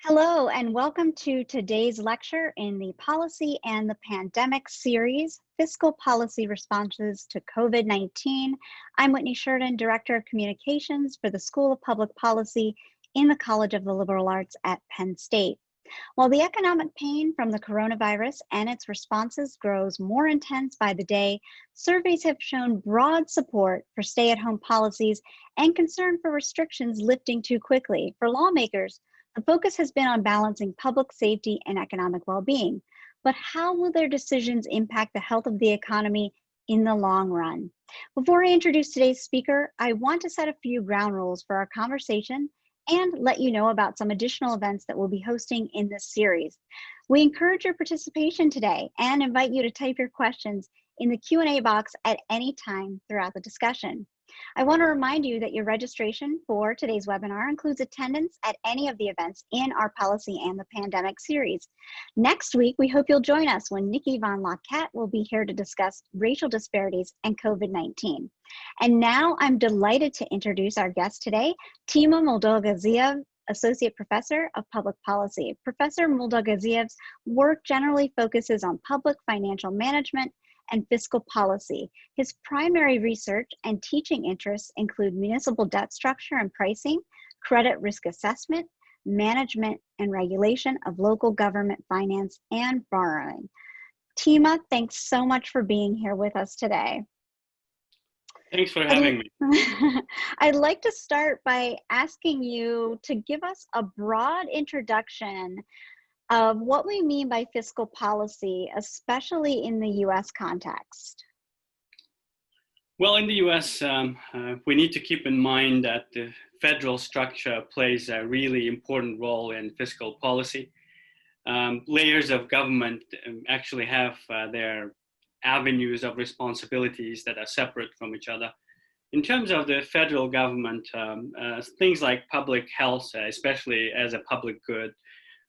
Hello, and welcome to today's lecture in the Policy and the Pandemic series, Fiscal Policy Responses to COVID-19. I'm Whitney Sheridan, Director of Communications for the School of Public Policy in the College of the Liberal Arts at Penn State. While the economic pain from the coronavirus and its responses grows more intense by the day, surveys have shown broad support for stay-at-home policies and concern for restrictions lifting too quickly. For lawmakers, the focus has been on balancing public safety and economic well-being. But how will their decisions impact the health of the economy in the long run? Before I introduce today's speaker, I want to set a few ground rules for our conversation and let you know about some additional events that we'll be hosting in this series. We encourage your participation today and invite you to type your questions in the Q&A box at any time throughout the discussion. I want to remind you that your registration for today's webinar includes attendance at any of the events in our Policy and the Pandemic series. Next week, we hope you'll join us when Nikki von Lockett will be here to discuss racial disparities and COVID-19. And now I'm delighted to introduce our guest today, Tima Moldogaziev, Associate Professor of Public Policy. Professor Moldogaziev's work generally focuses on public financial management and fiscal policy. His primary research and teaching interests include municipal debt structure and pricing, credit risk assessment, management and regulation of local government finance and borrowing. Tima, thanks so much for being here with us today. Thanks for having me. I'd like to start by asking you to give us a broad introduction of what we mean by fiscal policy, especially in the US context. Well, in the US, we need to keep in mind that the federal structure plays a really important role in fiscal policy. Layers of government actually have their avenues of responsibilities that are separate from each other. In terms of the federal government, things like public health, especially as a public good,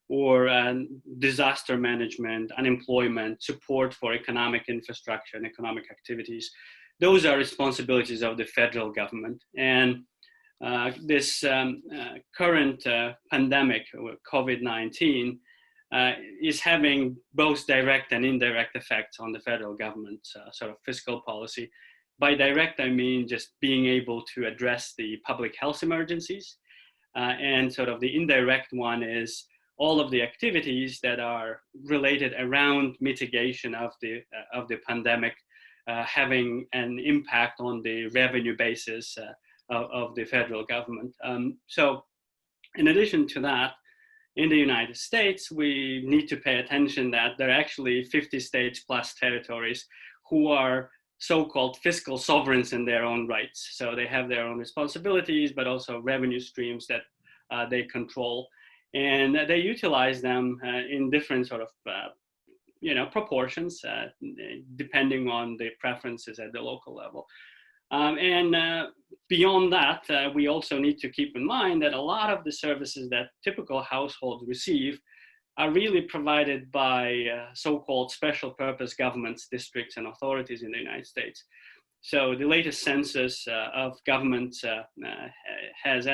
or disaster management, unemployment, support for economic infrastructure and economic activities. Those are responsibilities of the federal government. And this current pandemic, COVID-19, is having both direct and indirect effects on the federal government's sort of fiscal policy. By direct, I mean just being able to address the public health emergencies. And sort of the indirect one is all of the activities that are related around mitigation of the pandemic having an impact on the revenue basis of the federal government. So in addition to that, in the United States, we need to pay attention that there are actually 50 states plus territories who are so-called fiscal sovereigns in their own rights. So they have their own responsibilities, but also revenue streams that they control. And they utilize them in different sort of, proportions, depending on the preferences at the local level. Beyond that, we also need to keep in mind that a lot of the services that typical households receive are really provided by so-called special purpose governments, districts, and authorities in the United States. So the latest census of governments has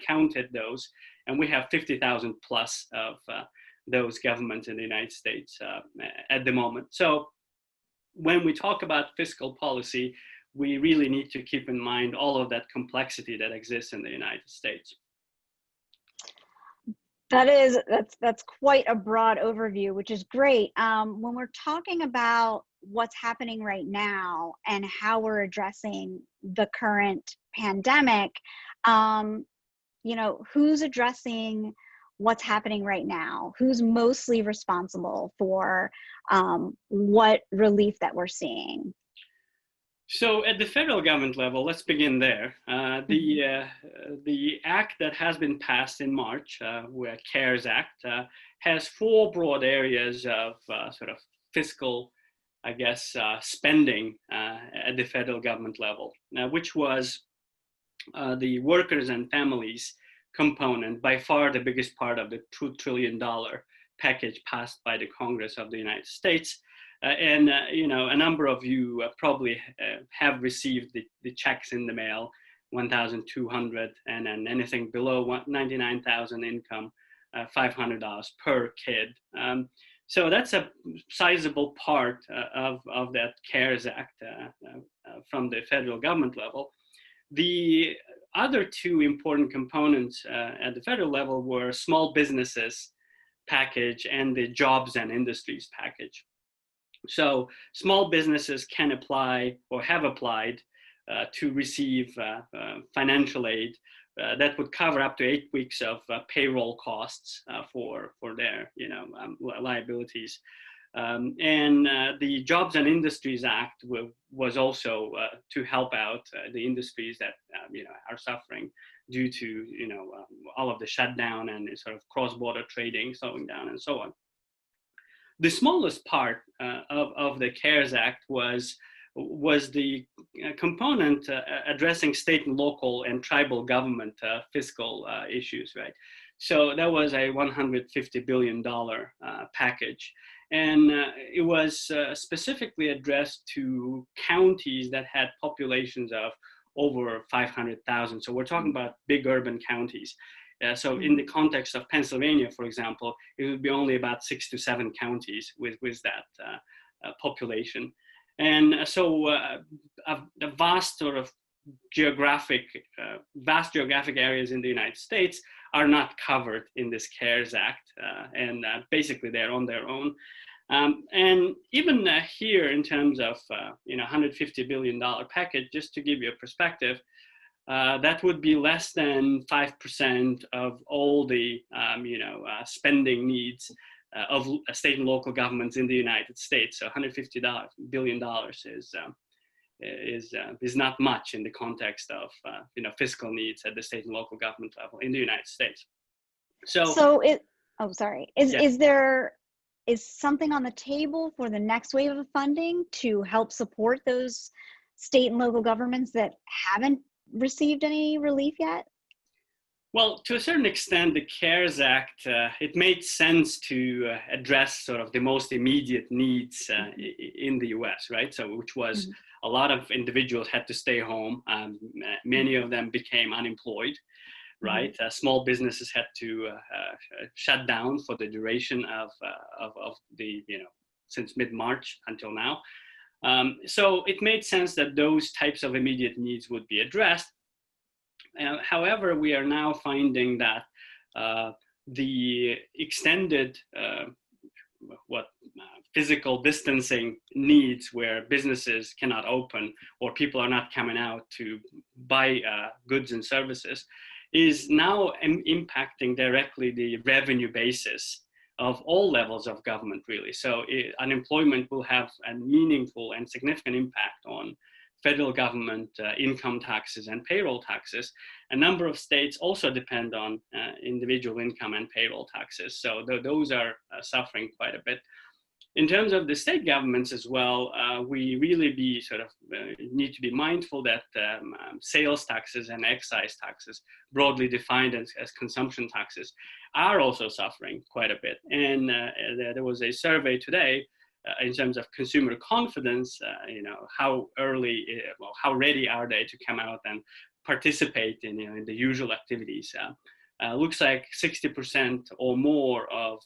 counted those, and we have 50,000 plus of those governments in the United States at the moment. So when we talk about fiscal policy, we really need to keep in mind all of that complexity that exists in the United States. That's quite a broad overview, which is great. When we're talking about what's happening right now and how we're addressing the current pandemic, who's addressing what's happening right now? Who's mostly responsible for what relief that we're seeing? So at the federal government level, let's begin there. The act that has been passed in March, the CARES Act, has four broad areas of sort of fiscal, spending at the federal government level, which was the workers and families component, by far the biggest part of the $2 trillion package passed by the Congress of the United States. A number of you probably have received the checks in the mail, 1,200, and then anything below 99,000 income $500 per kid. So that's a sizable part of that CARES Act from the federal government level. The other two important components at the federal level were small businesses package and the jobs and industries package. So small businesses can apply or have applied to receive financial aid that would cover up to 8 weeks of payroll costs for their liabilities. And the Jobs and Industries Act was also to help out the industries that are suffering due to all of the shutdown and sort of cross-border trading slowing down and so on. The smallest part of the CARES Act was the component addressing state and local and tribal government fiscal issues, right? So that was a $150 billion package. And it was specifically addressed to counties that had populations of over 500,000. So we're talking about big urban counties. So in the context of Pennsylvania, for example, it would be only about 6 to 7 counties with that population. And so a vast sort of geographic areas in the United States are not covered in this CARES Act, and basically they're on their own. And even here, in terms of $150 billion package, just to give you a perspective, that would be less than 5% of all the spending needs of state and local governments in the United States. So $150 billion is not much in the context of fiscal needs at the state and local government level in the United States. Is something on the table for the next wave of funding to help support those state and local governments that haven't received any relief yet? Well, to a certain extent, the CARES Act, it made sense to address sort of the most immediate needs in the US, right? So which was a lot of individuals had to stay home. Many of them became unemployed, right? Small businesses had to shut down for the duration of the, since mid-March until now. So it made sense that those types of immediate needs would be addressed. However, we are now finding that the extended physical distancing needs, where businesses cannot open or people are not coming out to buy goods and services, is now impacting directly the revenue basis of all levels of government, really. So unemployment will have a meaningful and significant impact on federal government income taxes and payroll taxes. A number of states also depend on individual income and payroll taxes. So those are suffering quite a bit. In terms of the state governments as well, we really need to be mindful that sales taxes and excise taxes, broadly defined as consumption taxes, are also suffering quite a bit. And there was a survey today in terms of consumer confidence, how ready are they to come out and participate in the usual activities. Looks like 60% or more of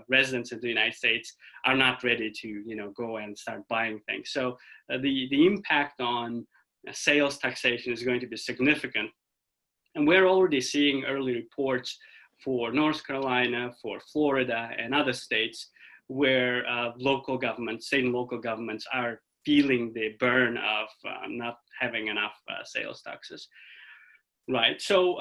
residents in the United States are not ready to go and start buying things. So the impact on sales taxation is going to be significant. And we're already seeing early reports for North Carolina, for Florida, and other states where state and local governments are feeling the burn of not having enough sales taxes. Right. So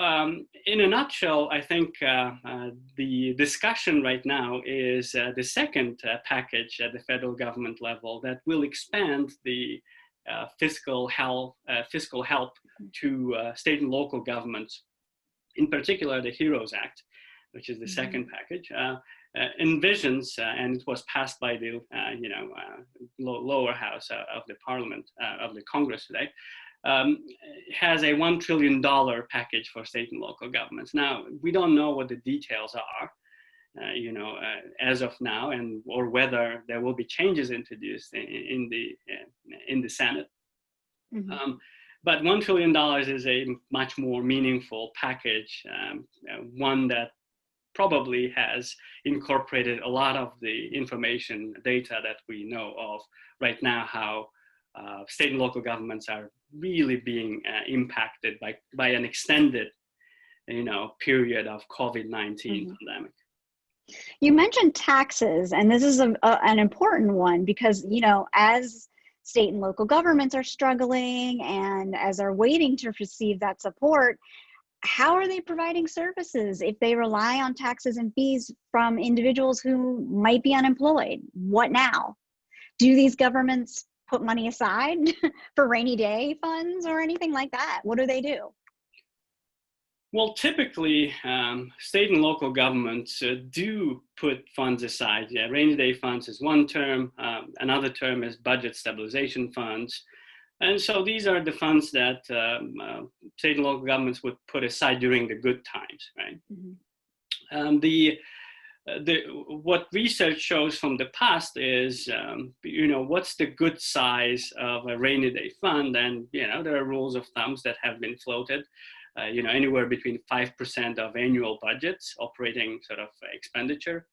in a nutshell, I think the discussion right now is the second package at the federal government level that will expand the fiscal help to state and local governments, in particular the HEROES Act, which is the second package, envisions, and it was passed by the lower house of the parliament, of the Congress today, has a $1 trillion package for state and local governments. Now, we don't know what the details are, as of now, or whether there will be changes introduced in the Senate. But $1 trillion is a much more meaningful package, one that probably has incorporated a lot of the information data that we know of right now, how state and local governments are really being impacted by an extended, period of COVID-19 pandemic. You mentioned taxes, and this is an important one because, as state and local governments are struggling and as they're waiting to receive that support, how are they providing services if they rely on taxes and fees from individuals who might be unemployed? What now? Do these governments put money aside for rainy day funds or anything like that? What do they do? Well, typically, state and local governments do put funds aside. Yeah, rainy day funds is one term. Another term is budget stabilization funds. And so these are the funds that state and local governments would put aside during the good times, right? What research shows from the past is, what's the good size of a rainy day fund? And, there are rules of thumbs that have been floated. Anywhere between 5% of annual budgets, operating sort of expenditure.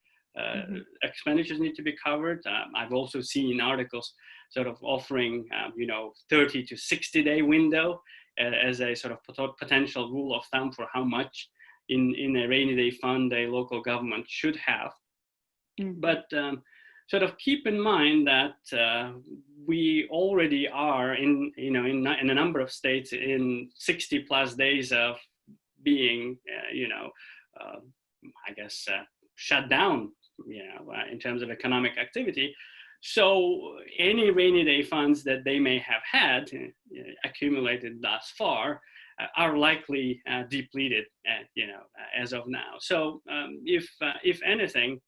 Expenditures need to be covered. I've also seen articles sort of offering, 30 to 60 day window as a sort of potential rule of thumb for how much in a rainy day fund a local government should have. But sort of keep in mind that we already are in a number of states in 60 plus days of being, shut down, in terms of economic activity. So any rainy day funds that they may have had accumulated thus far are likely depleted, as of now. So if anything,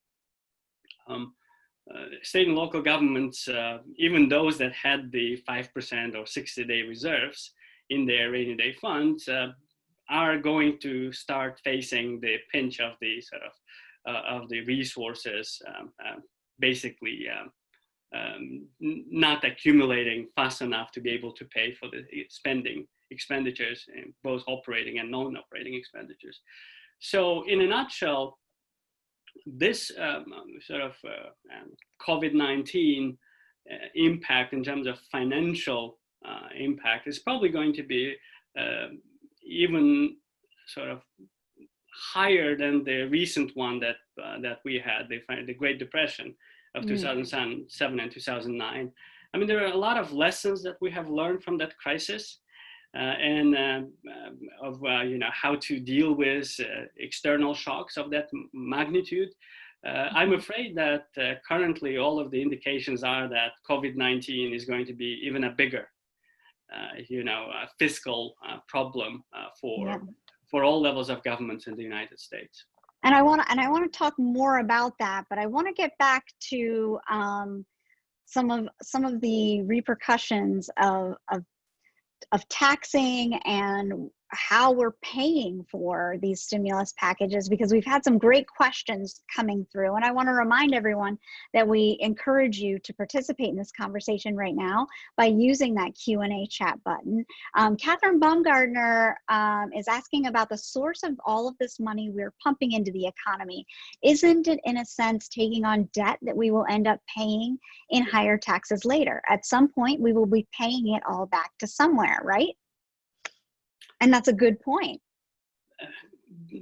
state and local governments, even those that had the 5% or 60-day reserves in their rainy day funds, are going to start facing the pinch of the sort of the resources, basically not accumulating fast enough to be able to pay for the expenditures, both operating and non-operating expenditures. So in a nutshell, this COVID-19 impact in terms of financial impact is probably going to be even sort of higher than the recent one that we had, the Great Depression of 2007 and 2009. I mean, there are a lot of lessons that we have learned from that crisis. How to deal with external shocks of that magnitude. I'm afraid that currently all of the indications are that COVID-19 is going to be even a bigger, fiscal problem for all levels of governments in the United States. And I want to talk more about that, but I want to get back to some of the repercussions of taxing and how we're paying for these stimulus packages, because we've had some great questions coming through. And I want to remind everyone that we encourage you to participate in this conversation right now by using that Q&A chat button. Catherine Baumgardner is asking about the source of all of this money we're pumping into the economy. Isn't it, in a sense, taking on debt that we will end up paying in higher taxes later? At some point, we will be paying it all back to somewhere, right? And that's a good point.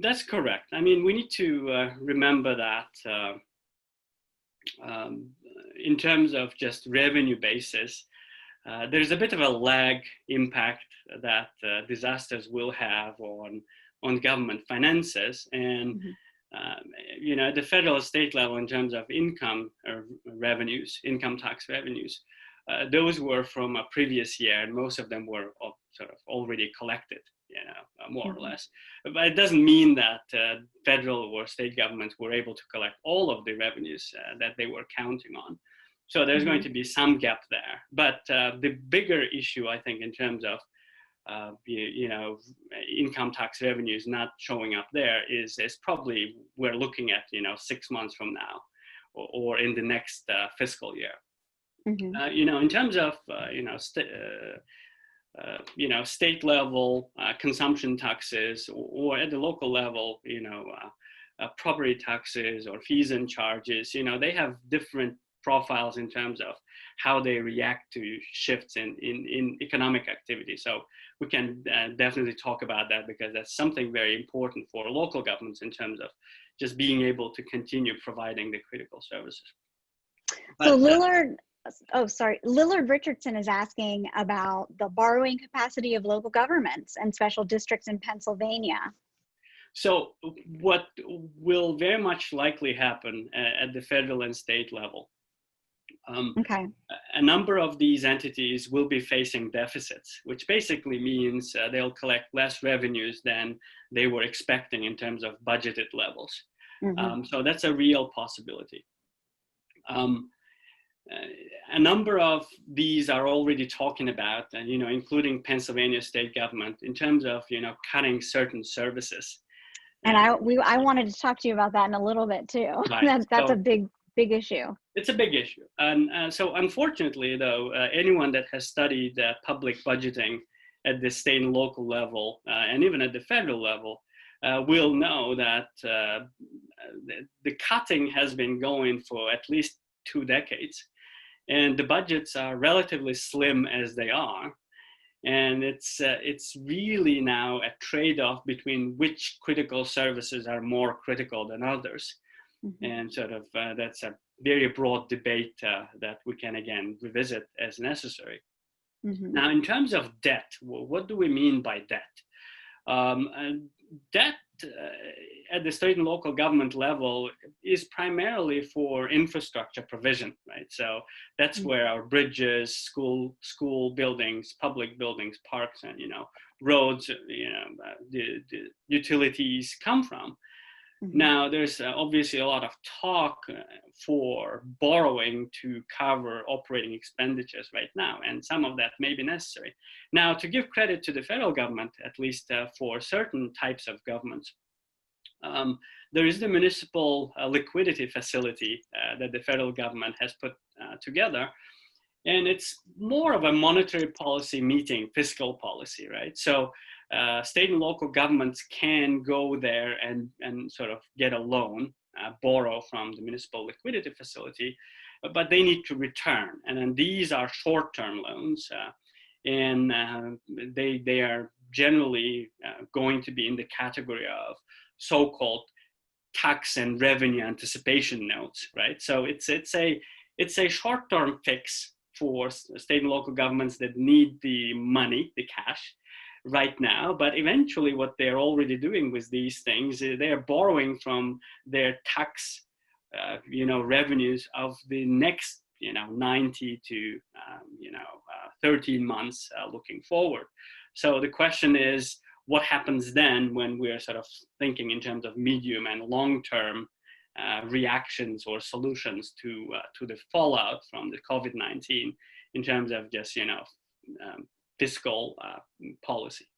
That's correct. I mean, we need to remember that in terms of just revenue basis, there's a bit of a lag impact that disasters will have on government finances. And, at the federal and state level, in terms of income revenues, income tax revenues, those were from a previous year, and most of them were sort of already collected, more or less. But it doesn't mean that federal or state governments were able to collect all of the revenues that they were counting on. So there's going to be some gap there. But the bigger issue, I think, in terms of income tax revenues not showing up there is probably we're looking at 6 months from now, or in the next fiscal year. In terms of state level consumption taxes, or at the local level, property taxes or fees and charges, they have different profiles in terms of how they react to shifts in economic activity. So we can definitely talk about that, because that's something very important for local governments in terms of just being able to continue providing the critical services. So Lillard Richardson is asking about the borrowing capacity of local governments and special districts in Pennsylvania. So what will very much likely happen at the federal and state level, a number of these entities will be facing deficits, which basically means they'll collect less revenues than they were expecting in terms of budgeted levels. So that's a real possibility. A number of these are already talking about, including Pennsylvania state government, in terms of, cutting certain services. And I wanted to talk to you about that in a little bit too. Right. That's a big issue. It's a big issue. And so unfortunately, though, anyone that has studied public budgeting at the state and local level, and even at the federal level, will know that the cutting has been going for at least 2 decades. And the budgets are relatively slim as they are. And it's really now a trade-off between which critical services are more critical than others. And sort of that's a very broad debate that we can, again, revisit as necessary. Now, in terms of debt, what do we mean by debt? Debt at the state and local government level is primarily for infrastructure provision, right? So that's where our bridges, school buildings, public buildings, parks, and roads, the utilities come from. Now, there's obviously a lot of talk for borrowing to cover operating expenditures right now, and some of that may be necessary. Now, to give credit to the federal government, at least for certain types of governments, there is the municipal liquidity facility that the federal government has put together. And it's more of a monetary policy meeting fiscal policy, right? So state and local governments can go there and sort of get a loan, borrow from the municipal liquidity facility, but they need to return. And then these are short-term loans, and they are generally going to be in the category of so-called tax and revenue anticipation notes, right? So it's a short-term fix for state and local governments that need the money, the cash, right now. But eventually what they're already doing with these things, they're borrowing from their tax, revenues of the next, 90 to, 13 months looking forward. So the question is, what happens then when we're sort of thinking in terms of medium and long-term reactions or solutions to the fallout from the COVID-19 in terms of just, fiscal policy?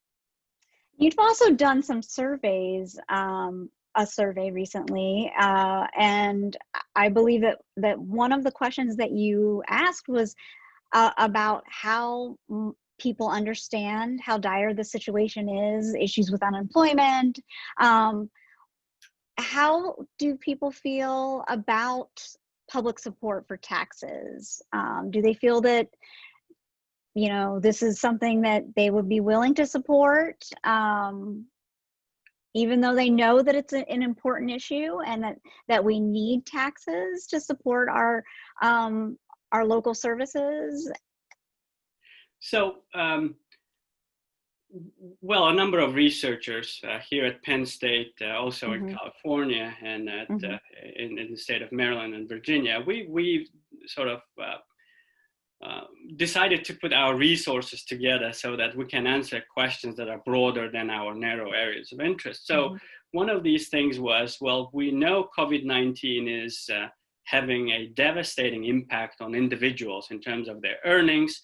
You've also done some surveys, a survey recently, and I believe that one of the questions that you asked was about how people understand how dire the situation is, issues with unemployment. How do people feel about public support for taxes? Do they feel that, this is something that they would be willing to support, even though they know that it's an important issue and that we need taxes to support our local services? So, well, a number of researchers here at Penn State, also in California, and in the state of Maryland and Virginia, we sort of decided to put our resources together so that we can answer questions that are broader than our narrow areas of interest. So one of these things was, well, we know COVID-19 is having a devastating impact on individuals in terms of their earnings,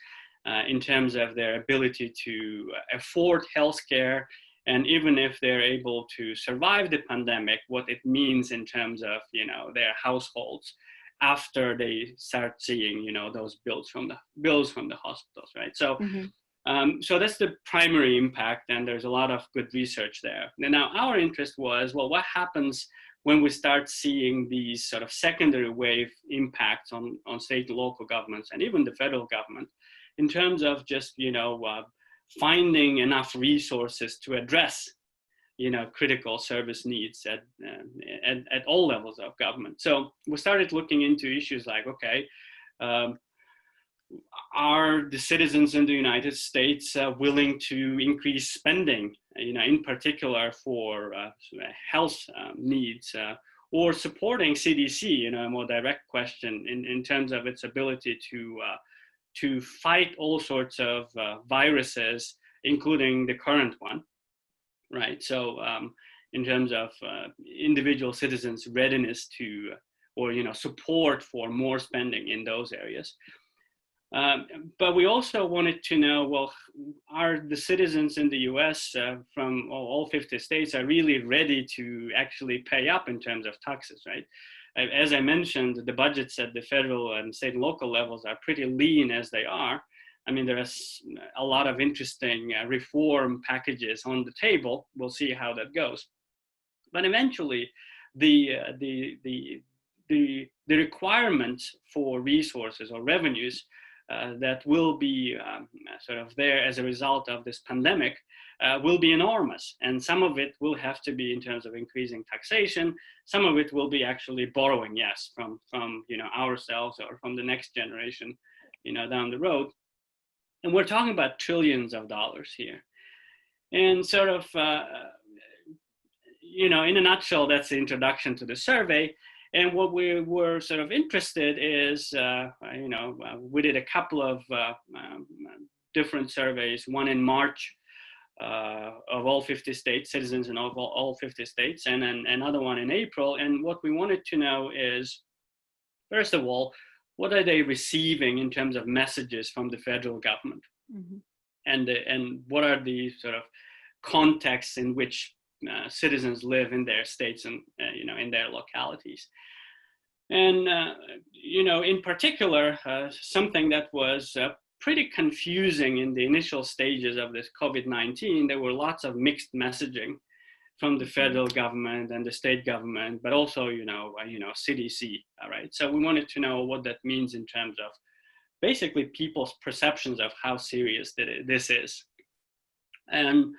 in terms of their ability to afford healthcare, and even if they're able to survive the pandemic, what it means in terms of their households after they start seeing those bills from the hospitals, right? So so that's the primary impact, and there's a lot of good research there. And now our interest was, well, what happens when we start seeing these sort of secondary wave impacts on state and local governments and even the federal government in terms of just, finding enough resources to address, critical service needs at all levels of government. So we started looking into issues like, okay, are the citizens in the United States willing to increase spending, in particular for health needs, or supporting CDC, a more direct question in terms of its ability to fight all sorts of viruses, including the current one, right? So in terms of individual citizens' readiness to, or support for more spending in those areas. But we also wanted to know, well, are the citizens in the US from all 50 states are really ready to actually pay up in terms of taxes, right? As I mentioned, the budgets at the federal and state and local levels are pretty lean as they are. I mean, there's a lot of interesting reform packages on the table. We'll see how that goes. But eventually, the requirements for resources or revenues that will be sort of there as a result of this pandemic will be enormous. And some of it will have to be in terms of increasing taxation. Some of it will be actually borrowing, yes, from ourselves or from the next generation, down the road. And we're talking about trillions of dollars here. And sort of, in a nutshell, that's the introduction to the survey. And what we were sort of interested is, we did a couple of different surveys, one in March of all 50 states, citizens in all 50 states, and then another one in April. And what we wanted to know is, first of all, what are they receiving in terms of messages from the federal government? Mm-hmm. And what are the sort of contexts in which citizens live in their states and in their localities. And in particular, something that was pretty confusing in the initial stages of this COVID-19, there were lots of mixed messaging from the federal government and the state government, but also CDC. All right, so we wanted to know what that means in terms of basically people's perceptions of how serious this is. And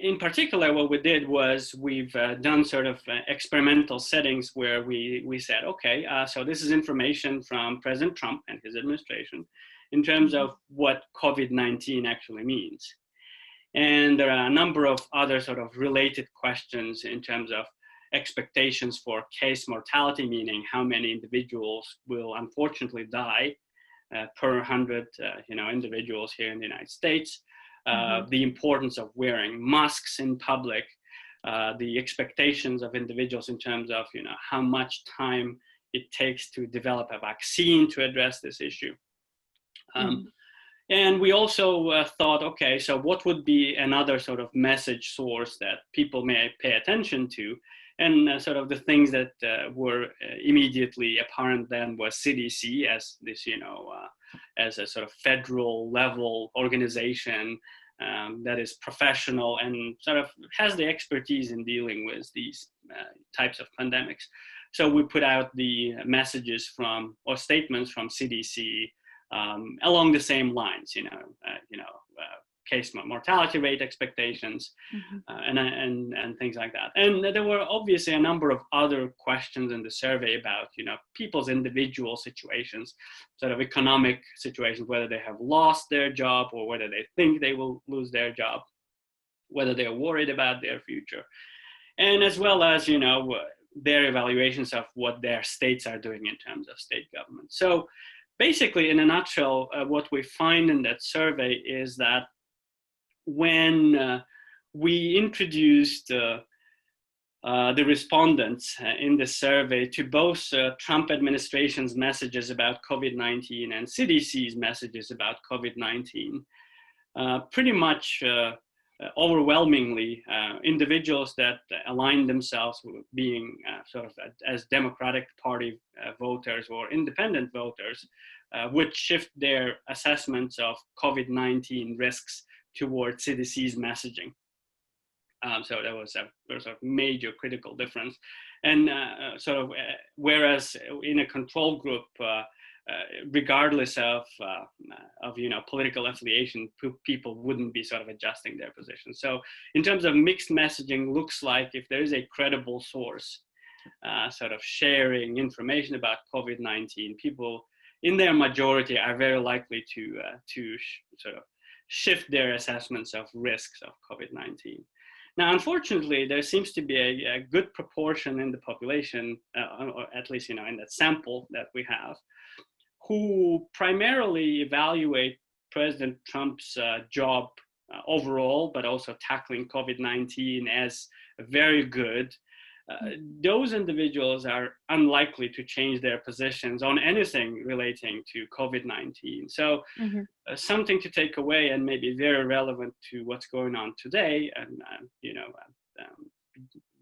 in particular, what we did was we've done sort of experimental settings where we said, okay, so this is information from President Trump and his administration in terms of what COVID-19 actually means. And there are a number of other sort of related questions in terms of expectations for case mortality, meaning how many individuals will unfortunately die per 100 individuals here in the United States. The importance of wearing masks in public, the expectations of individuals in terms of how much time it takes to develop a vaccine to address this issue. And we also thought, okay, so what would be another sort of message source that people may pay attention to? And sort of the things that were immediately apparent then was CDC as this, as a sort of federal level organization that is professional and sort of has the expertise in dealing with these types of pandemics. So we put out the messages or statements from CDC along the same lines, case mortality rate expectations, and things like that. And there were obviously a number of other questions in the survey about, people's individual situations, sort of economic situations, whether they have lost their job or whether they think they will lose their job, whether they're worried about their future, and as well as, their evaluations of what their states are doing in terms of state government. So basically, in a nutshell, what we find in that survey is that when we introduced the respondents in the survey to both Trump administration's messages about COVID-19 and CDC's messages about COVID-19, pretty much overwhelmingly individuals that align themselves with being sort of as Democratic Party voters or independent voters would shift their assessments of COVID-19 risks towards CDC's messaging. So that was a sort of major critical difference. And whereas in a control group, regardless of political affiliation, people wouldn't be sort of adjusting their position. So in terms of mixed messaging, looks like if there is a credible source sort of sharing information about COVID-19, people in their majority are very likely to sort of shift their assessments of risks of COVID-19. Now, unfortunately, there seems to be a good proportion in the population, or at least in that sample that we have, who primarily evaluate President Trump's job overall, but also tackling COVID-19 as very good. Those individuals are unlikely to change their positions on anything relating to COVID-19. So something to take away and maybe very relevant to what's going on today. And,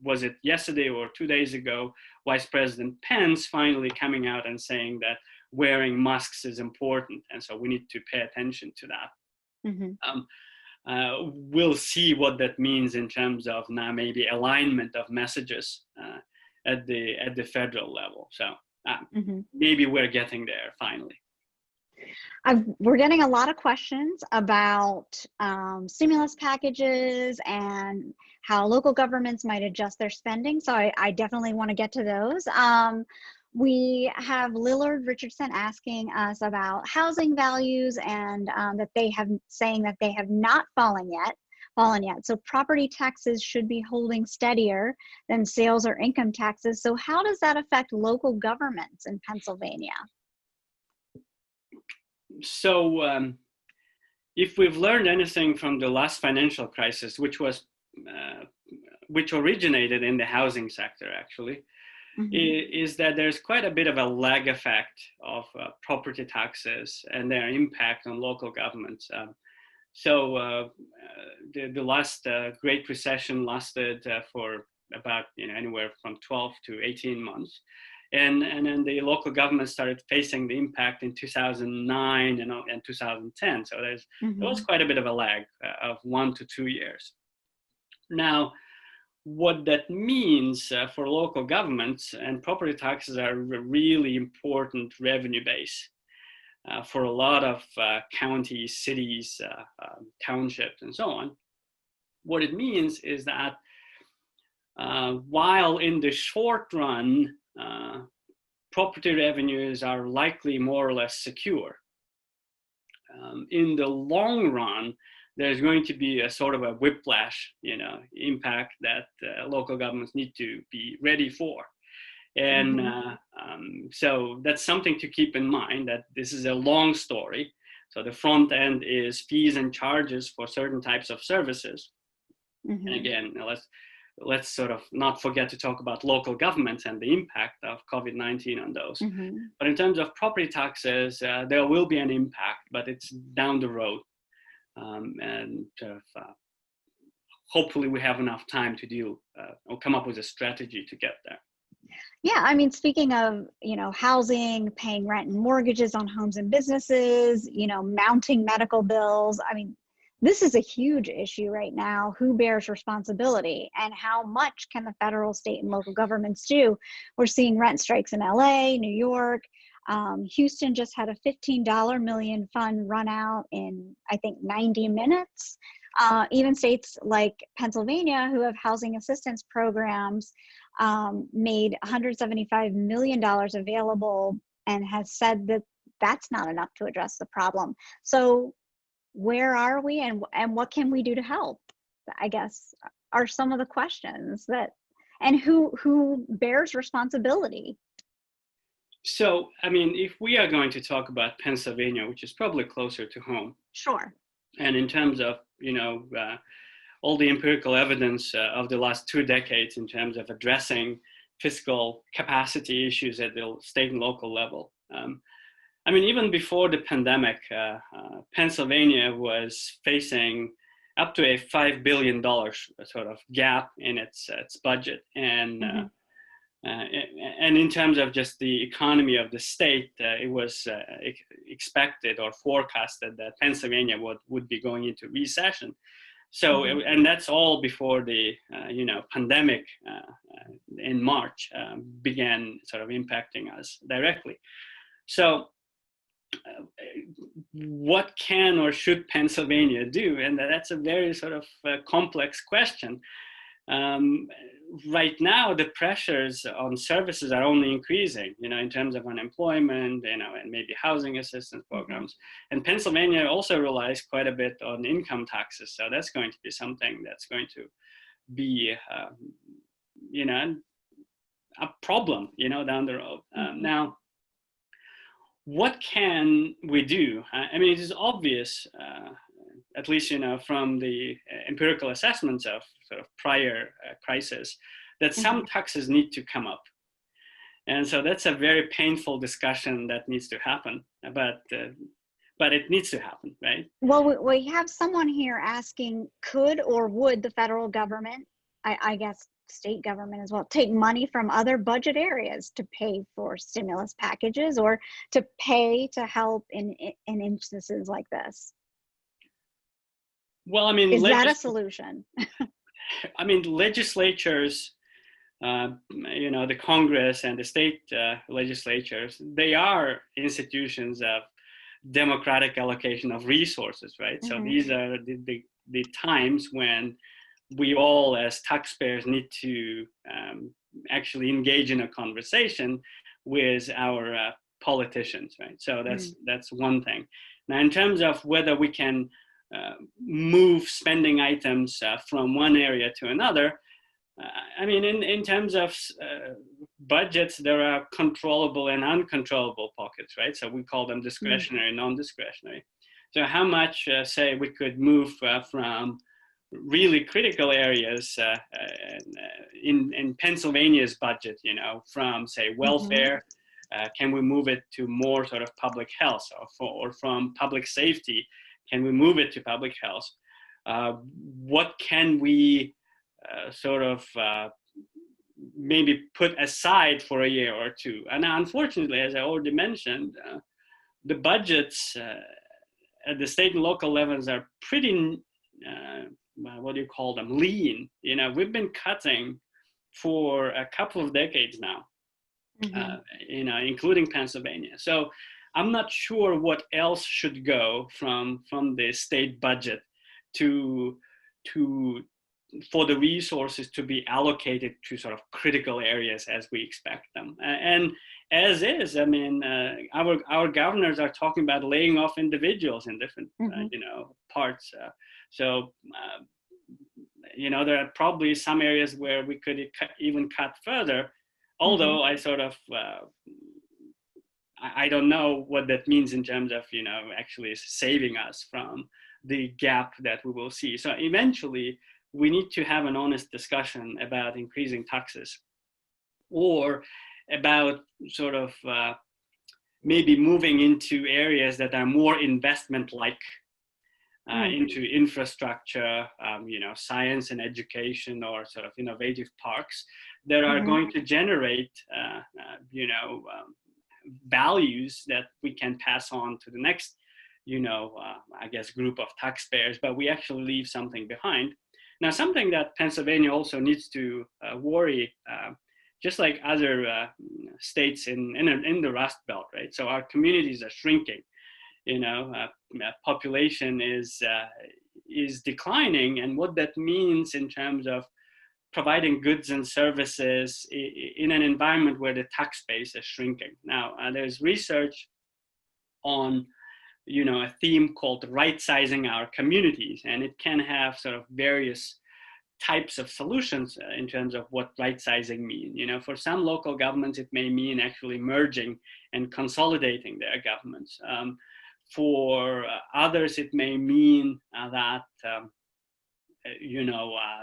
was it yesterday or 2 days ago, Vice President Pence finally coming out and saying that wearing masks is important. And so we need to pay attention to that. We'll see what that means in terms of now maybe alignment of messages at the federal level. So maybe we're getting there finally. We're getting a lot of questions about stimulus packages and how local governments might adjust their spending. So I definitely want to get to those. We have Lillard Richardson asking us about housing values and that they have saying that they have not fallen yet. So property taxes should be holding steadier than sales or income taxes. So how does that affect local governments in Pennsylvania? So if we've learned anything from the last financial crisis, which originated in the housing sector actually, is that there's quite a bit of a lag effect of property taxes and their impact on local governments. The last Great Recession lasted for about anywhere from 12 to 18 months. And then the local government started facing the impact in 2009 and 2010. So there was quite a bit of a lag of 1 to 2 years. Now, what that means for local governments, and property taxes are a really important revenue base for a lot of counties, cities, townships, and so on. What it means is that while in the short run, property revenues are likely more or less secure, in the long run, there's going to be a sort of a whiplash, impact that local governments need to be ready for. And so that's something to keep in mind, that this is a long story. So the front end is fees and charges for certain types of services. And again, let's sort of not forget to talk about local governments and the impact of COVID-19 on those. But in terms of property taxes, there will be an impact, but it's down the road. Hopefully we have enough time to deal or come up with a strategy to get there. Yeah, I mean, speaking of, housing, paying rent and mortgages on homes and businesses, mounting medical bills. I mean, this is a huge issue right now. Who bears responsibility, and how much can the federal, state, and local governments do? We're seeing rent strikes in LA, New York. Houston just had a $15 million fund run out in, I think, 90 minutes. Even states like Pennsylvania, who have housing assistance programs, made $175 million available and has said that that's not enough to address the problem. So where are we, and what can we do to help, I guess, are some of the questions and who bears responsibility? So, I mean, if we are going to talk about Pennsylvania, which is probably closer to home. Sure. And in terms of, all the empirical evidence of the last 2 decades in terms of addressing fiscal capacity issues at the state and local level. I mean, even before the pandemic, Pennsylvania was facing up to a $5 billion sort of gap in its budget. And in terms of just the economy of the state, it was expected or forecasted that Pennsylvania would be going into recession. So, and that's all before the pandemic in March began sort of impacting us directly. So, what can or should Pennsylvania do? And that's a very sort of complex question. Right now, the pressures on services are only increasing, in terms of unemployment, and maybe housing assistance programs. And Pennsylvania also relies quite a bit on income taxes. So that's going to be something that's going to be, a problem, down the road. Now, what can we do? I mean, it is obvious, at least, from the empirical assessments of sort of prior crises, that some taxes need to come up. And so that's a very painful discussion that needs to happen, but it needs to happen, right? Well, we have someone here asking, could or would the federal government, I guess state government as well, take money from other budget areas to pay for stimulus packages or to pay to help in instances like this? Well, I mean, is that a solution? I mean, legislatures, the Congress and the state legislatures, they are institutions of democratic allocation of resources, right? So these are the times when we all as taxpayers need to actually engage in a conversation with our politicians, right? So that's one thing. Now, in terms of whether we can move spending items from one area to another, I mean, in terms of budgets, there are controllable and uncontrollable pockets, right? So we call them discretionary, non-discretionary. So how much, say, we could move from really critical areas in Pennsylvania's budget, from, say, welfare, can we move it to more sort of public health, or from public safety, can we move it to public health? What can we sort of maybe put aside for a year or two? And unfortunately, as I already mentioned, the budgets at the state and local levels are pretty, what do you call them, lean. We've been cutting for a couple of decades now, including Pennsylvania. So I'm not sure what else should go from the state budget for the resources to be allocated to sort of critical areas as we expect them. And as is, I mean, our governors are talking about laying off individuals in different, parts. So there are probably some areas where we could even cut further, although I sort of, I don't know what that means in terms of, actually saving us from the gap that we will see. So eventually, we need to have an honest discussion about increasing taxes, or about sort of maybe moving into areas that are more investment-like, into infrastructure, science and education, or sort of innovative parks that are going to generate, values that we can pass on to the next, I guess, group of taxpayers, but we actually leave something behind. Now, something that Pennsylvania also needs to worry, just like other states in the Rust Belt, right? So our communities are shrinking. Population is declining, and what that means in terms of providing goods and services in an environment where the tax base is shrinking. Now, there's research on a theme called right-sizing our communities, and it can have sort of various types of solutions in terms of what right-sizing mean. For some local governments, it may mean actually merging and consolidating their governments. For others, it may mean that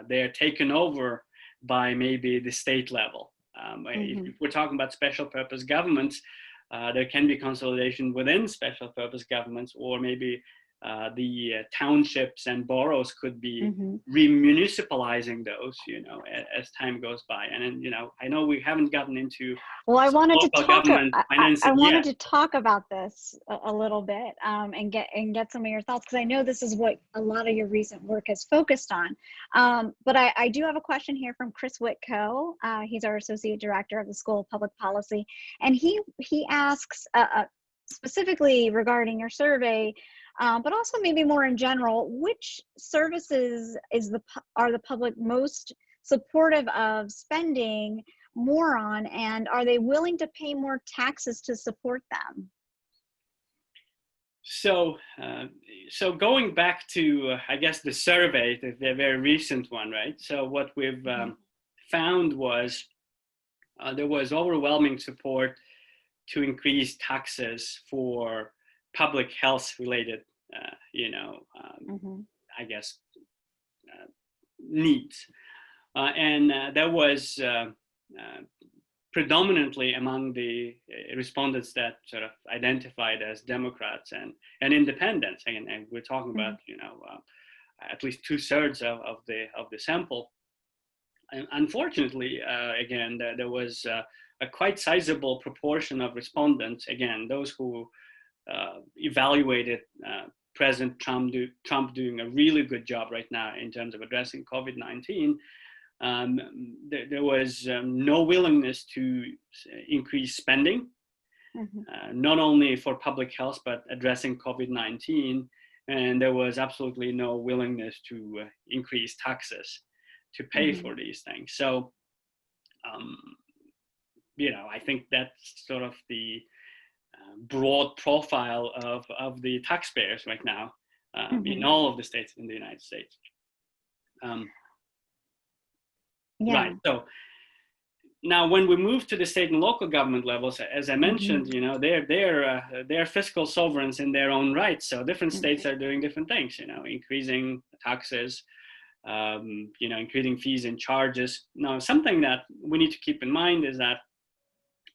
they're taken over by maybe the state level. If we're talking about special purpose governments, there can be consolidation within special purpose governments, or maybe the townships and boroughs could be Mm-hmm. remunicipalizing those, as time goes by. And then, I know we haven't gotten into Well, I wanted to local talk. government I financing wanted yet. to talk about this a little bit, and get some of your thoughts, because I know this is what a lot of your recent work has focused on. But I do have a question here from Chris Whitco. He's our associate director of the School of Public Policy, and he asks specifically regarding your survey, but also maybe more in general, which services are the public most supportive of spending more on, and are they willing to pay more taxes to support them? So, going back to, I guess, the survey, the very recent one, right? So what we've found was there was overwhelming support to increase taxes for public health related, I guess, needs. And that was predominantly among the respondents that sort of identified as Democrats and independents. And we're talking about, at least 2/3 of the sample. And unfortunately, again, there was a quite sizable proportion of respondents, again, those who evaluated President Trump doing a really good job right now in terms of addressing COVID-19. There was no willingness to increase spending, not only for public health, but addressing COVID-19. And there was absolutely no willingness to increase taxes to pay for these things. So, I think that's sort of the broad profile of the taxpayers right now in all of the states in the United States. Right. So now, when we move to the state and local government levels, as I mentioned, they're fiscal sovereigns in their own right. So different states are doing different things. Increasing taxes, increasing fees and charges. Now, something that we need to keep in mind is that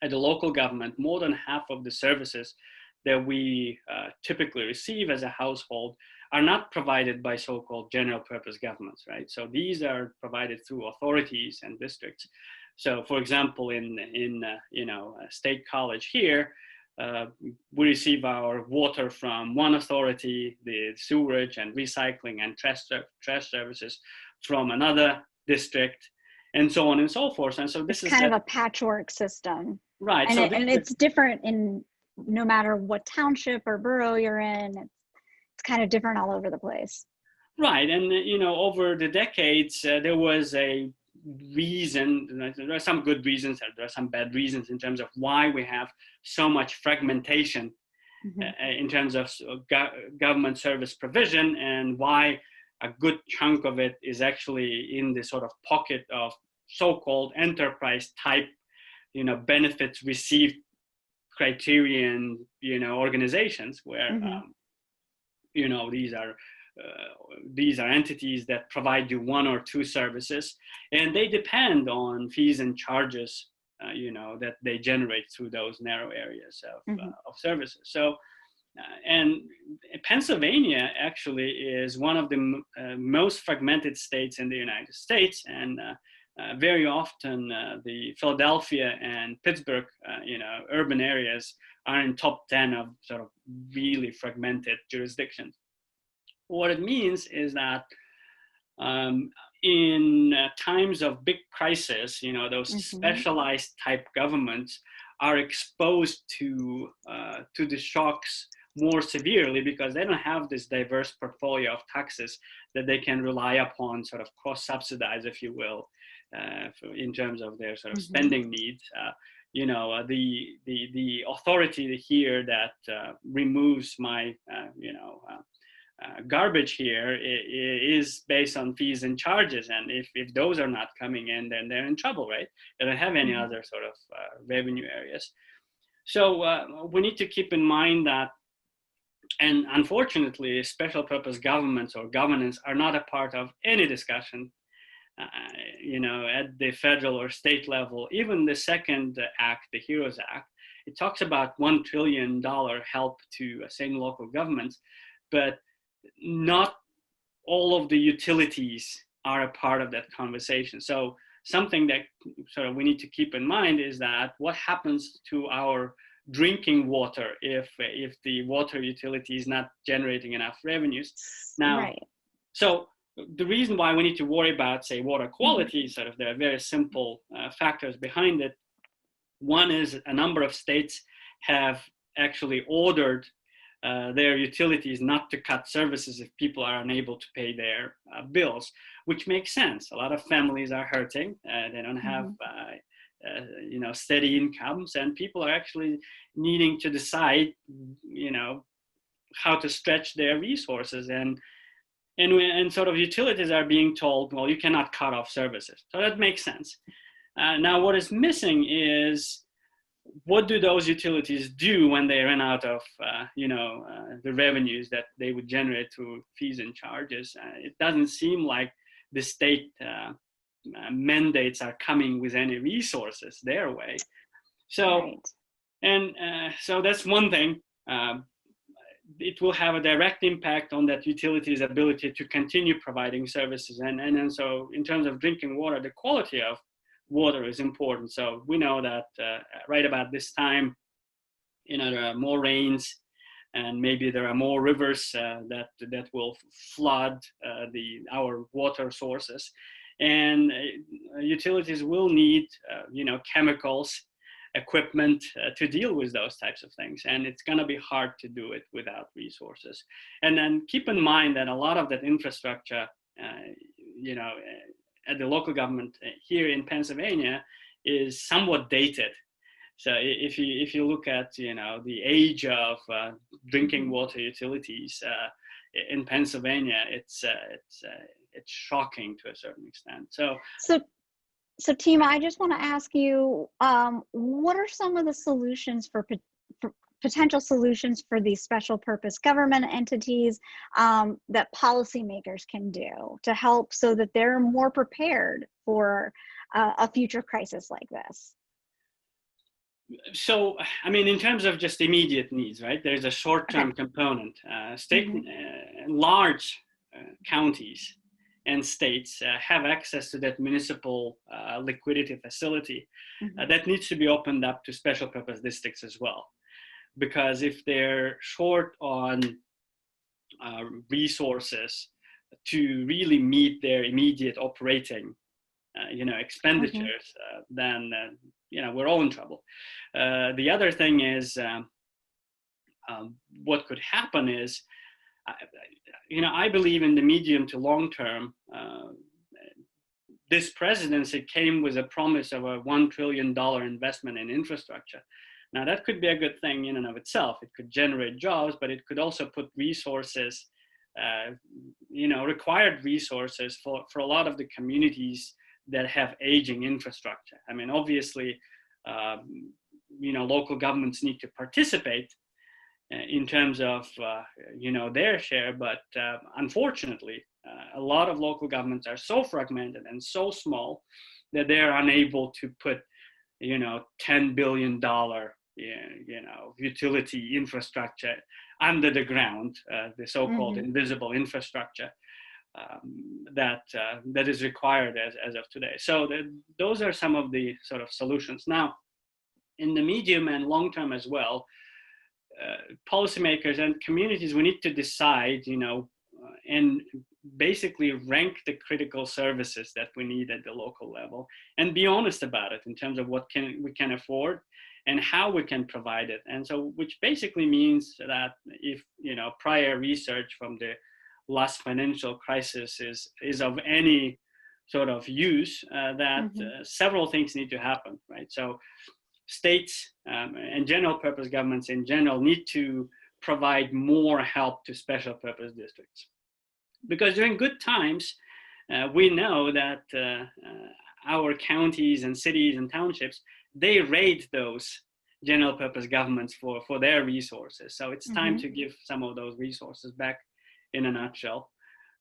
at the local government, more than half of the services that we typically receive as a household are not provided by so-called general purpose governments, right? So these are provided through authorities and districts. So, for example, in State College here, we receive our water from one authority, the sewerage and recycling and trash services from another district, and so on and so forth. And so this is kind of a patchwork system, right? And, so it's different in no matter what township or borough you're in. It's kind of different all over the place. Right, and over the decades, there was a reason. There are some good reasons, there are some bad reasons in terms of why we have so much fragmentation in terms of government service provision, and why a good chunk of it is actually in the sort of pocket of so-called enterprise type, benefits received criterion, organizations where, these are entities that provide you one or two services, and they depend on fees and charges, that they generate through those narrow areas of services. So, and Pennsylvania actually is one of the most fragmented states in the United States, and very often the Philadelphia and Pittsburgh, urban areas are in top 10 of sort of really fragmented jurisdictions. What it means is that in times of big crisis, those specialized type governments are exposed to the shocks more severely, because they don't have this diverse portfolio of taxes that they can rely upon, sort of cross-subsidize, if you will, in terms of their sort of spending needs. The authority here that removes my garbage here is based on fees and charges, and if those are not coming in, then they're in trouble, right? They don't have any other sort of revenue areas. So we need to keep in mind that, and unfortunately, special purpose governments or governance are not a part of any discussion, at the federal or state level. Even the second act, the HEROES Act, it talks about $1 trillion help to state and local governments, but not all of the utilities are a part of that conversation. So something that sort of we need to keep in mind is that what happens to our drinking water if the water utility is not generating enough revenues. Now, right. So the reason why we need to worry about, say, water quality, Mm-hmm. sort of there are very simple factors behind it. One is a number of states have actually ordered their utilities not to cut services if people are unable to pay their bills, which makes sense. A lot of families are hurting; they don't have steady incomes, and people are actually needing to decide, how to stretch their resources, and sort of utilities are being told, well, you cannot cut off services. So that makes sense. Now, what is missing is, what do those utilities do when they run out of the revenues that they would generate through fees and charges? It doesn't seem like the state mandates are coming with any resources their way. So, Right. and so that's one thing. It will have a direct impact on that utility's ability to continue providing services. And so in terms of drinking water, the quality of water is important. So we know that right about this time, there are more rains, and maybe there are more rivers that will flood our water sources, and utilities will need chemicals, equipment to deal with those types of things, and it's going to be hard to do it without resources. And then keep in mind that a lot of that infrastructure, at the local government here in Pennsylvania, is somewhat dated. So if you look at the age of drinking water utilities in Pennsylvania, it's shocking to a certain extent. So Tima, I just want to ask you, what are some of the solutions for potential solutions for these special purpose government entities that policymakers can do to help so that they're more prepared for a future crisis like this? So, I mean, in terms of just immediate needs, right? There's a short-term component. Large counties and states have access to that municipal liquidity facility that needs to be opened up to special purpose districts as well. Because if they're short on resources to really meet their immediate operating expenditures, then we're all in trouble. The other thing is, what could happen is, I believe in the medium to long term, this presidency came with a promise of a $1 trillion investment in infrastructure. Now, that could be a good thing in and of itself. It could generate jobs, but it could also put resources, required resources for a lot of the communities that have aging infrastructure. I mean, obviously, local governments need to participate in terms of, their share, but unfortunately, a lot of local governments are so fragmented and so small that they're unable to put, $10 billion, utility infrastructure under the ground, the so-called invisible infrastructure that is required as of today. So those are some of the sort of solutions. Now, in the medium and long term as well, policymakers and communities, we need to decide, and basically rank the critical services that we need at the local level and be honest about it in terms of what we can afford and how we can provide it. And so, which basically means that if, prior research from the last financial crisis is of any sort of use, several things need to happen, right? So states and general purpose governments in general need to provide more help to special purpose districts. Because during good times, we know that our counties and cities and townships, they raid those general purpose governments for their resources. So it's time to give some of those resources back, in a nutshell.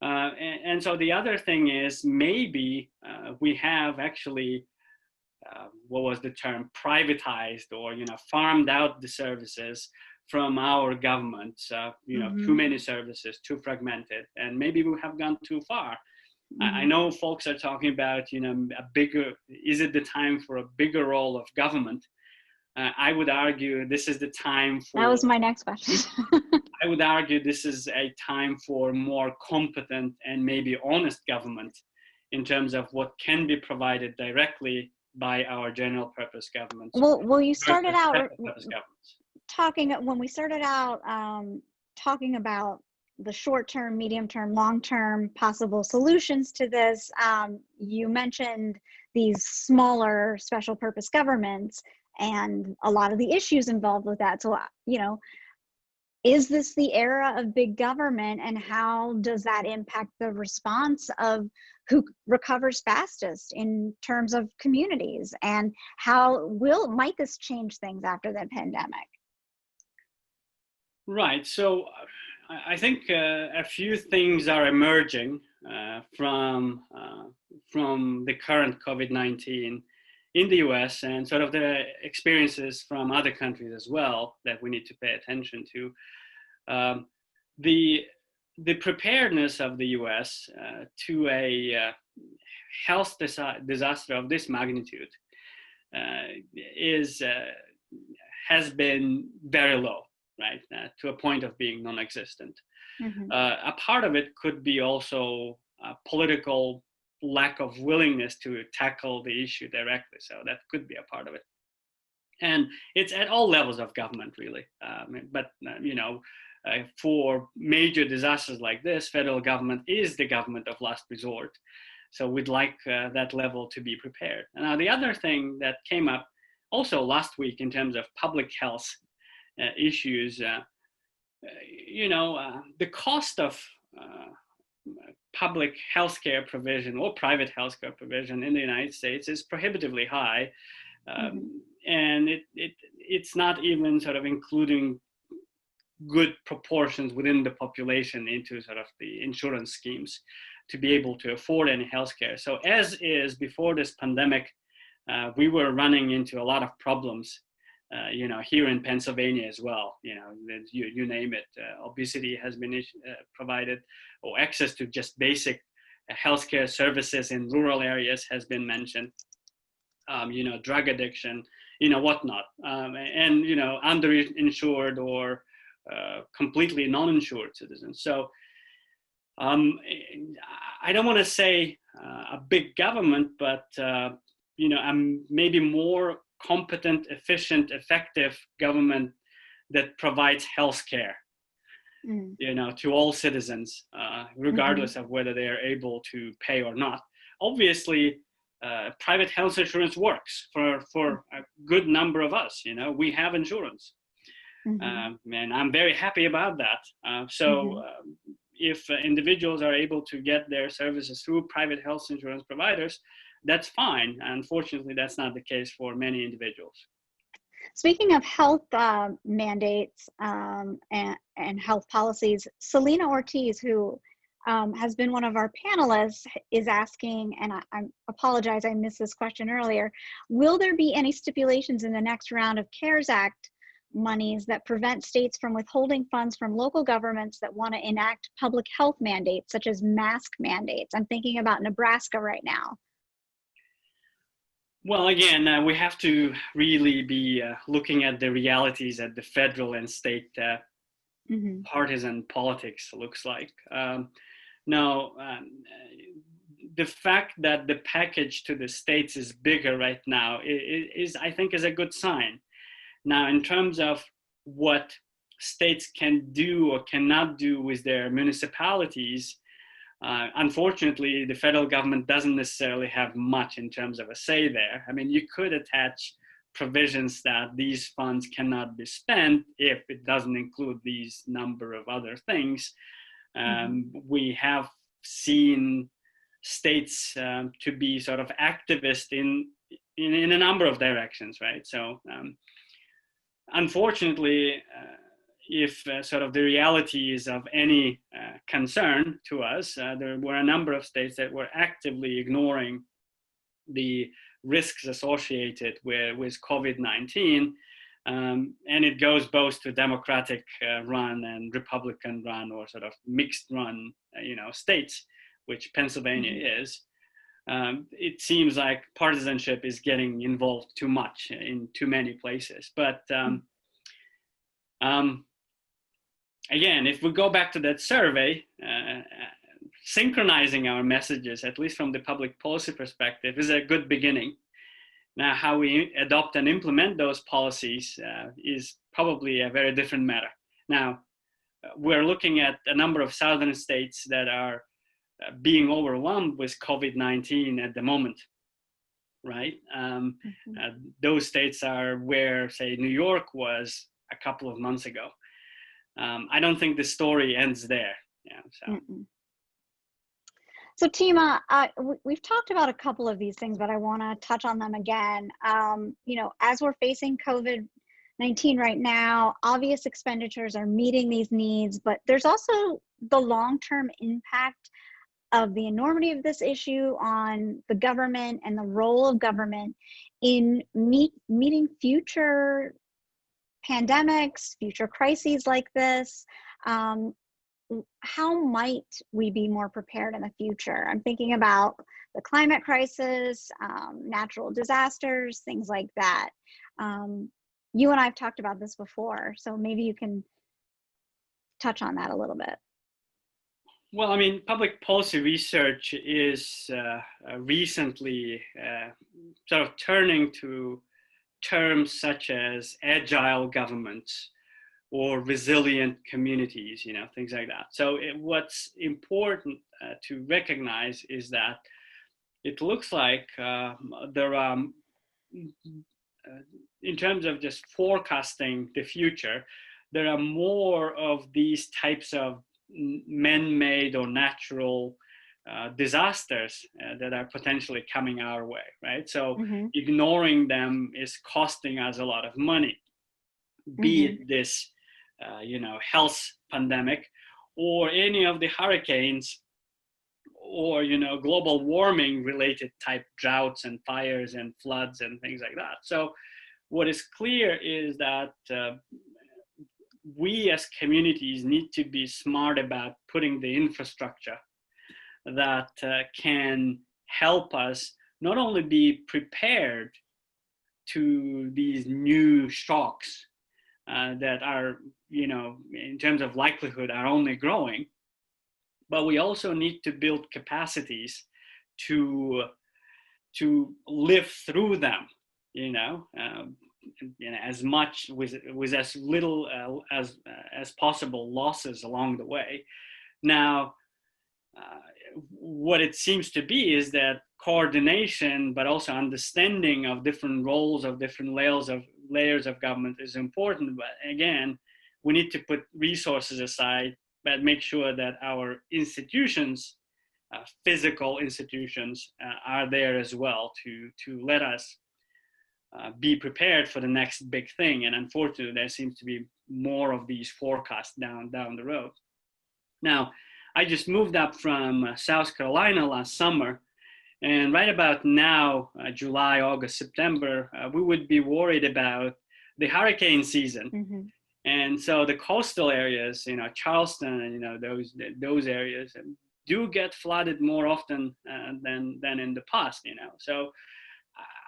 And so the other thing is, maybe we have actually, what was the term, privatized or farmed out the services from our governments. Too many services, too fragmented, and maybe we have gone too far. I know folks are talking about, is it the time for a bigger role of government? I would argue this is the time for. That was my next question. I would argue this is a time for more competent and maybe honest government in terms of what can be provided directly by our general purpose governments. Well, you started out talking about the short-term, medium-term, long-term possible solutions to this. You mentioned these smaller special purpose governments and a lot of the issues involved with that. So, is this the era of big government, and how does that impact the response of who recovers fastest in terms of communities, and how might this change things after the pandemic? Right. So I think a few things are emerging from the current COVID-19 in the US, and sort of the experiences from other countries as well that we need to pay attention to. The preparedness of the US to a health disaster of this magnitude has been very low, right? To a point of being non-existent. A part of it could be also political lack of willingness to tackle the issue directly. So that could be a part of it. And it's at all levels of government, really. For major disasters like this, federal government is the government of last resort. So we'd like that level to be prepared. Now, the other thing that came up also last week in terms of public health issues, the cost of public healthcare provision or private healthcare provision in the United States is prohibitively high, and it's not even sort of including good proportions within the population into sort of the insurance schemes to be able to afford any healthcare. So as is before this pandemic, we were running into a lot of problems. Here in Pennsylvania as well, you name it, obesity has been provided, or access to just basic healthcare services in rural areas has been mentioned, drug addiction, whatnot, and, underinsured or completely non-insured citizens. So I don't want to say a big government, but, maybe more competent, efficient, effective government that provides health care, to all citizens, regardless of whether they are able to pay or not. Obviously, private health insurance works for a good number of us. We have insurance, and I'm very happy about that. If individuals are able to get their services through private health insurance providers, that's fine. Unfortunately, that's not the case for many individuals. Speaking of health mandates and health policies, Selena Ortiz, who has been one of our panelists, is asking, and I apologize, I missed this question earlier, will there be any stipulations in the next round of CARES Act monies that prevent states from withholding funds from local governments that want to enact public health mandates, such as mask mandates? I'm thinking about Nebraska right now. Well, again, we have to really be looking at the realities that the federal and state partisan politics looks like. Now, the fact that the package to the states is bigger right now is I think, is a good sign. Now, in terms of what states can do or cannot do with their municipalities, unfortunately, the federal government doesn't necessarily have much in terms of a say there. I mean, you could attach provisions that these funds cannot be spent if it doesn't include these number of other things. We have seen states to be sort of activist in a number of directions, right? So unfortunately, if sort of the reality is of any concern to us, there were a number of states that were actively ignoring the risks associated with COVID-19 And it goes both to Democratic run and Republican run, or sort of mixed run, states, which Pennsylvania is. It seems like partisanship is getting involved too much in too many places. But again, if we go back to that survey, synchronizing our messages, at least from the public policy perspective, is a good beginning. Now, how we adopt and implement those policies is probably a very different matter. Now, we're looking at a number of southern states that are being overwhelmed with COVID-19 at the moment, right? Those states are where, say, New York was a couple of months ago. I don't think the story ends there. So Tima, we've talked about a couple of these things, but I want to touch on them again. As we're facing COVID-19 right now, obvious expenditures are meeting these needs, but there's also the long-term impact of the enormity of this issue on the government and the role of government in meeting future pandemics, future crises like this. How might we be more prepared in the future? I'm thinking about the climate crisis, natural disasters, things like that. You and I have talked about this before, so maybe you can touch on that a little bit. Well, I mean, public policy research is recently sort of turning to terms such as agile governments or resilient communities, things like that. So what's important to recognize is that it looks like there are, in terms of just forecasting the future, there are more of these types of man-made or natural disasters that are potentially coming our way, right? So ignoring them is costing us a lot of money, be it this health pandemic, or any of the hurricanes, or global warming related type droughts and fires and floods and things like that. So what is clear is that we as communities need to be smart about putting the infrastructure that can help us not only be prepared to these new shocks that are, in terms of likelihood, are only growing, but we also need to build capacities to live through them, as much with as little as possible losses along the way. Now, what it seems to be is that coordination, but also understanding of different roles of different layers of government is important. But again, we need to put resources aside, but make sure that our institutions, physical institutions, are there as well to let us be prepared for the next big thing. And unfortunately, there seems to be more of these forecasts down the road. Now, I just moved up from South Carolina last summer, and right about now, July, August, September, we would be worried about the hurricane season. And so the coastal areas, Charleston and those areas do get flooded more often than in the past. So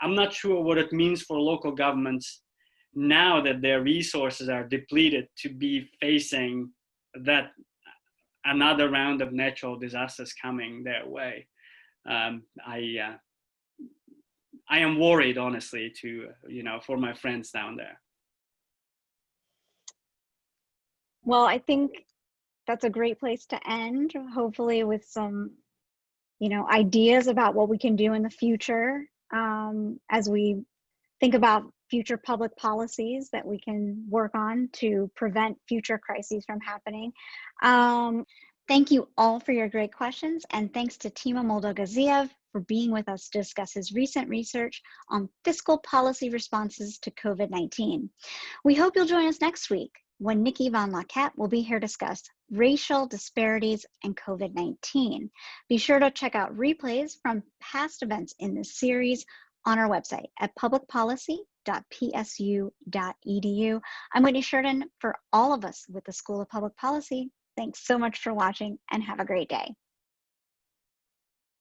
I'm not sure what it means for local governments now that their resources are depleted to be facing that another round of natural disasters coming their way. I am worried, honestly, for my friends down there. Well, I think that's a great place to end, hopefully with some, ideas about what we can do in the future as we think about future public policies that we can work on to prevent future crises from happening. Thank you all for your great questions, and thanks to Tima Moldogaziev for being with us to discuss his recent research on fiscal policy responses to COVID-19. We hope you'll join us next week when Nikki Van Laquette will be here to discuss racial disparities and COVID-19. Be sure to check out replays from past events in this series on our website at publicpolicy.org. public.psu.edu. I'm Whitney Sheridan. For all of us with the School of Public Policy, thanks so much for watching and have a great day.